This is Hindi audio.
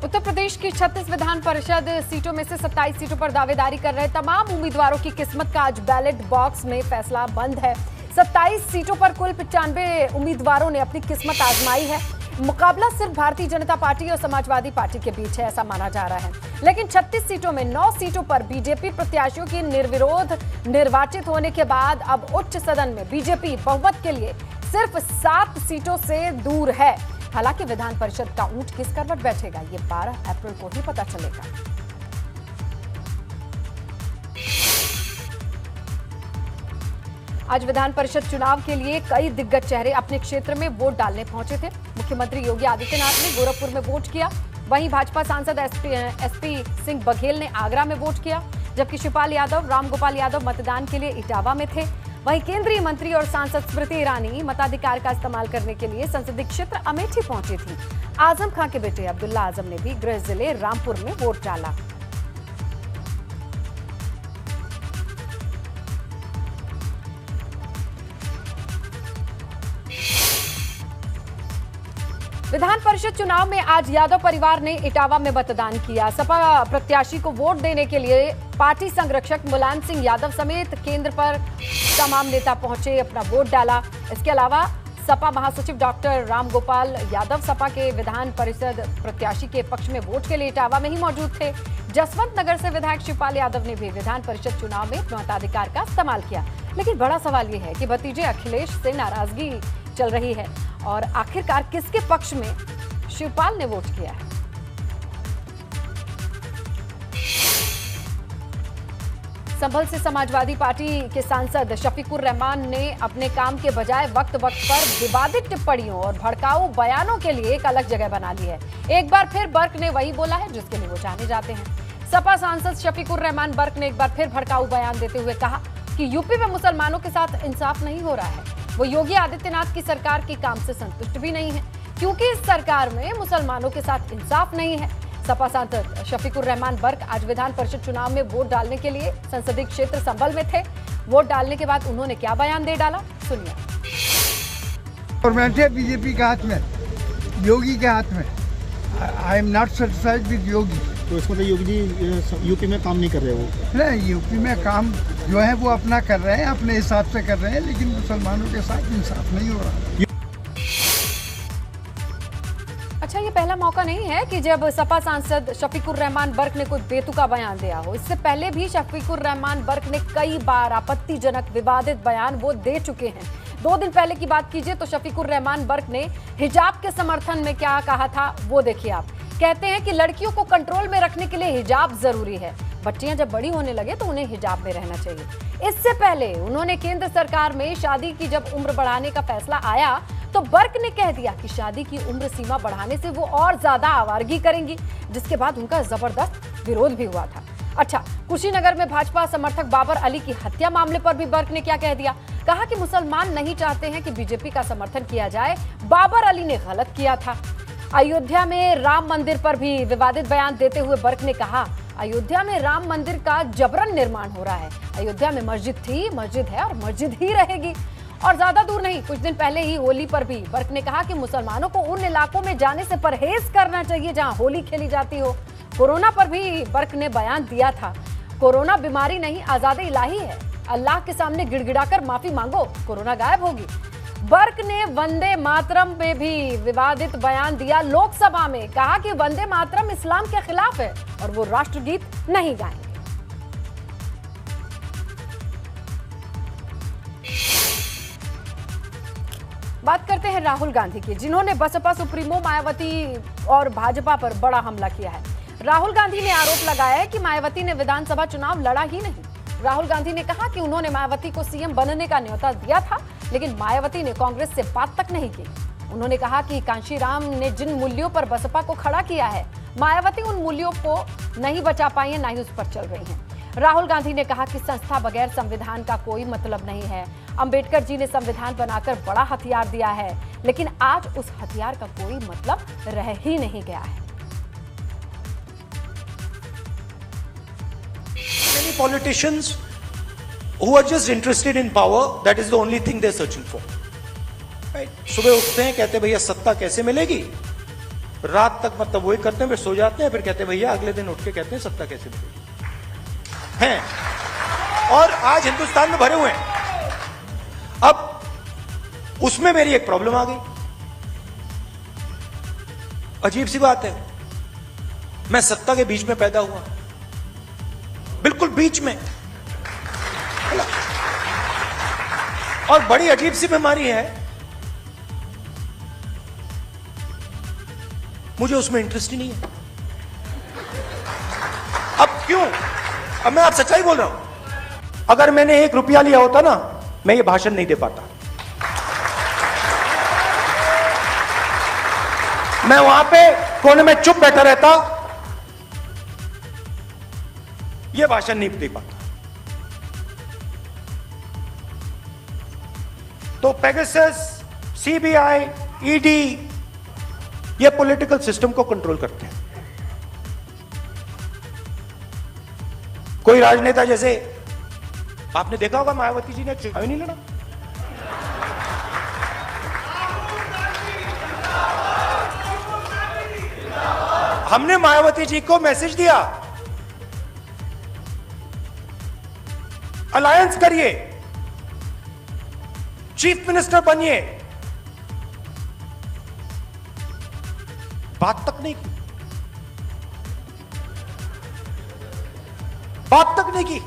उत्तर प्रदेश की 36 विधान परिषद सीटों में से 27 सीटों पर दावेदारी कर रहे तमाम उम्मीदवारों की किस्मत का आज बैलेट बॉक्स में फैसला बंद है। 27 सीटों पर कुल 95 उम्मीदवारों ने अपनी किस्मत आजमाई है। मुकाबला सिर्फ भारतीय जनता पार्टी और समाजवादी पार्टी के बीच है, ऐसा माना जा रहा है। लेकिन 36 सीटों में 9 सीटों पर बीजेपी प्रत्याशियों की निर्विरोध निर्वाचित होने के बाद अब उच्च सदन में बीजेपी बहुमत के लिए सिर्फ 7 सीटों से दूर है। हालांकि विधान परिषद का ऊंट किस करवट बैठेगा, ये 12 अप्रैल को ही पता चलेगा। आज विधान परिषद चुनाव के लिए कई दिग्गज चेहरे अपने क्षेत्र में वोट डालने पहुंचे थे। मुख्यमंत्री योगी आदित्यनाथ ने गोरखपुर में वोट किया, वहीं भाजपा सांसद एसपी सिंह बघेल ने आगरा में वोट किया, जबकि शिवपाल यादव, रामगोपाल यादव मतदान के लिए इटावा में थे। वहीं केंद्रीय मंत्री और सांसद स्मृति ईरानी मताधिकार का इस्तेमाल करने के लिए संसदीय क्षेत्र अमेठी पहुंची थी। आजम खां के बेटे अब्दुल्ला आजम ने भी गृह जिले रामपुर में वोट डाला। विधान परिषद चुनाव में आज यादव परिवार ने इटावा में मतदान किया। सपा प्रत्याशी को वोट देने के लिए पार्टी संरक्षक मुलायम सिंह यादव समेत केंद्र पर तमाम नेता पहुंचे, अपना वोट डाला। इसके अलावा सपा महासचिव डॉक्टर रामगोपाल यादव सपा के विधान परिषद प्रत्याशी के पक्ष में वोट के लिए इटावा में ही मौजूद थे। जसवंत नगर से विधायक शिवपाल यादव ने भी विधान परिषद चुनाव में मताधिकार का इस्तेमाल किया। लेकिन बड़ा सवाल यह है कि भतीजे अखिलेश से नाराजगी चल रही है और आखिरकार किसके पक्ष में शिवपाल ने वोट किया है। संभल से समाजवादी पार्टी के सांसद शफीकुर रहमान ने अपने काम के बजाय वक्त वक्त पर विवादित टिप्पणियों और भड़काऊ बयानों के लिए एक अलग जगह बना ली है। एक बार फिर बर्क ने वही बोला है जिसके लिए वो जाने जाते हैं। सपा सांसद शफीकुर रहमान बर्क ने एक बार फिर भड़काऊ बयान देते हुए कहा कि यूपी में मुसलमानों के साथ इंसाफ नहीं हो रहा है। वो योगी आदित्यनाथ की सरकार के काम से संतुष्ट भी नहीं है, क्योंकि इस सरकार में मुसलमानों के साथ इंसाफ नहीं है। सपा सांसद शफीकुर रहमान बर्क आज विधान परिषद चुनाव में वोट डालने के लिए संसदीय क्षेत्र संभल में थे। वोट डालने के बाद उन्होंने क्या बयान दे डाला, सुनिए। गवर्नमेंट है बीजेपी के हाथ में, योगी के हाथ में। I am not satisfied with Yogi. तो इसको तो योगी जी यूपी में काम नहीं कर रहे हो? नहीं, यूपी में काम जो है वो अपना कर रहे हैं, अपने हिसाब से कर रहे हैं, लेकिन मुसलमानों के साथ इंसाफ नहीं हो रहा। अच्छा, ये पहला मौका नहीं है कि जब सपा सांसद शफीकुर रहमान बर्क ने कोई बेतुका बयान दिया हो। इससे पहले भी शफीकुर रहमान बर्क ने कई बार आपत्तिजनक विवादित बयान वो दे चुके हैं। 2 दिन पहले की बात कीजिए तो शफीकुर रहमान बर्क ने हिजाब के समर्थन में क्या कहा था, वो देखिए आप। कहते हैं कि लड़कियों को कंट्रोल में रखने के लिए हिजाब जरूरी है। बच्चियां जब बड़ी होने लगे तो उन्हें हिजाब में रहना चाहिए। इससे पहले उन्होंने केंद्र सरकार में शादी की जब उम्र बढ़ाने का फैसला आया तो बर्क ने कह दिया कि शादी की उम्र सीमा बढ़ाने से वो और ज्यादा आवारगी करेंगी, जिसके बाद उनका जबरदस्त विरोध भी हुआ था। अच्छा, कुशीनगर में भाजपा समर्थक बाबर अली की हत्या मामले पर भी बर्क ने क्या कह दिया, कहा कि मुसलमान नहीं चाहते हैं कि बीजेपी का समर्थन किया जाए, बाबर अली ने गलत किया था। अयोध्या में राम मंदिर पर भी विवादित बयान देते हुए बर्क ने कहा, अयोध्या में राम मंदिर का जबरन निर्माण हो रहा है। अयोध्या में मस्जिद थी, मस्जिद है और मस्जिद ही रहेगी। और ज्यादा दूर नहीं, कुछ दिन पहले ही होली पर भी बर्क ने कहा कि मुसलमानों को उन इलाकों में जाने से परहेज करना चाहिए जहां होली खेली जाती हो। कोरोना पर भी बर्क ने बयान दिया था, कोरोना बीमारी नहीं, आजादी इलाही है। अल्लाह के सामने गिड़गिड़ाकर माफी मांगो, कोरोना गायब होगी। बर्क ने वंदे मातरम में भी विवादित बयान दिया। लोकसभा में कहा कि वंदे मातरम इस्लाम के खिलाफ है और वो राष्ट्रगीत नहीं गाएंगे। बात करते हैं राहुल गांधी की, जिन्होंने बसपा सुप्रीमो मायावती और भाजपा पर बड़ा हमला किया है। राहुल गांधी ने आरोप लगाया है कि मायावती ने विधानसभा चुनाव लड़ा ही नहीं। राहुल गांधी ने कहा कि उन्होंने मायावती को सीएम बनने का न्योता दिया था, लेकिन मायावती ने कांग्रेस से बात तक नहीं की। उन्होंने कहा कि कांशीराम ने जिन मूल्यों पर बसपा को खड़ा किया है, मायावती उन मूल्यों को नहीं बचा पाई है, ना ही उस पर चल रही हैं। राहुल गांधी ने कहा कि संस्था बगैर संविधान का कोई मतलब नहीं है। अंबेडकर जी ने संविधान बनाकर बड़ा हथियार दिया है, लेकिन आज उस हथियार का कोई मतलब रह ही नहीं गया है। Many politicians who are just interested in power, that is the only thing they're searching for. Right? सुबह उठते हैं, कहते हैं भैया सत्ता कैसे मिलेगी, रात तक मतलब वही करते हैं, फिर सो जाते हैं, फिर कहते हैं भैया अगले दिन उठ के कहते हैं सत्ता कैसे मिलेगी हैं। और आज हिंदुस्तान में भरे हुए हैं। अब उसमें मेरी एक प्रॉब्लम आ गई। अजीब सी बात है, मैं सत्ता के बीच में पैदा हुआ, बिल्कुल बीच में। और बड़ी अजीब सी बीमारी है, मुझे उसमें इंटरेस्ट ही नहीं है। अब क्यों? अब मैं आप सच्चाई बोल रहा हूं। अगर मैंने 1 रुपया लिया होता ना, मैं ये भाषण नहीं दे पाता। मैं वहां पे कोने में चुप बैठा रहता, ये भाषण नहीं दे पाता। तो पेगासस, सीबीआई, ईडी ये पॉलिटिकल सिस्टम को कंट्रोल करते हैं। कोई राजनेता, जैसे आपने देखा होगा मायावती जी ने चुनाव नहीं लड़ा, हमने मायावती जी को मैसेज दिया अलायंस करिए, चीफ मिनिस्टर बनिए, बात तक नहीं की, बात तक नहीं की।